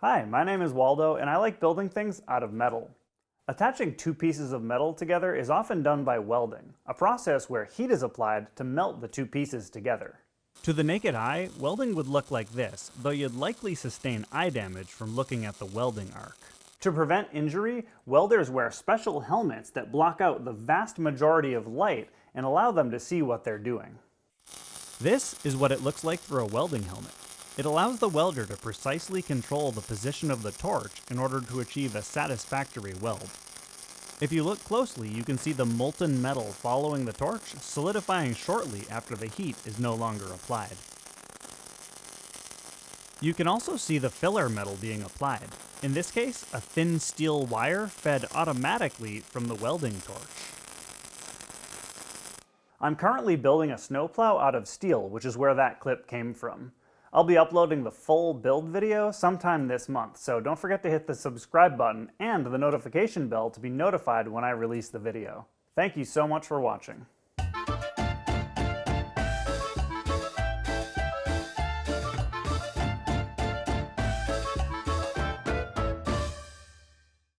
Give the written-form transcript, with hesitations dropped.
Hi, my name is Waldo, and I like building things out of metal. Attaching two pieces of metal together is often done by welding, a process where heat is applied to melt the two pieces together. To the naked eye, welding would look like this, though you'd likely sustain eye damage from looking at the welding arc. To prevent injury, welders wear special helmets that block out the vast majority of light and allow them to see what they're doing. This is what it looks like through a welding helmet. It allows the welder to precisely control the position of the torch in order to achieve a satisfactory weld. If you look closely, you can see the molten metal following the torch, solidifying shortly after the heat is no longer applied. You can also see the filler metal being applied. In this case, a thin steel wire fed automatically from the welding torch. I'm currently building a snowplow out of steel, which is where that clip came from. I'll be uploading the full build video sometime this month, so don't forget to hit the subscribe button and the notification bell to be notified when I release the video. Thank you so much for watching.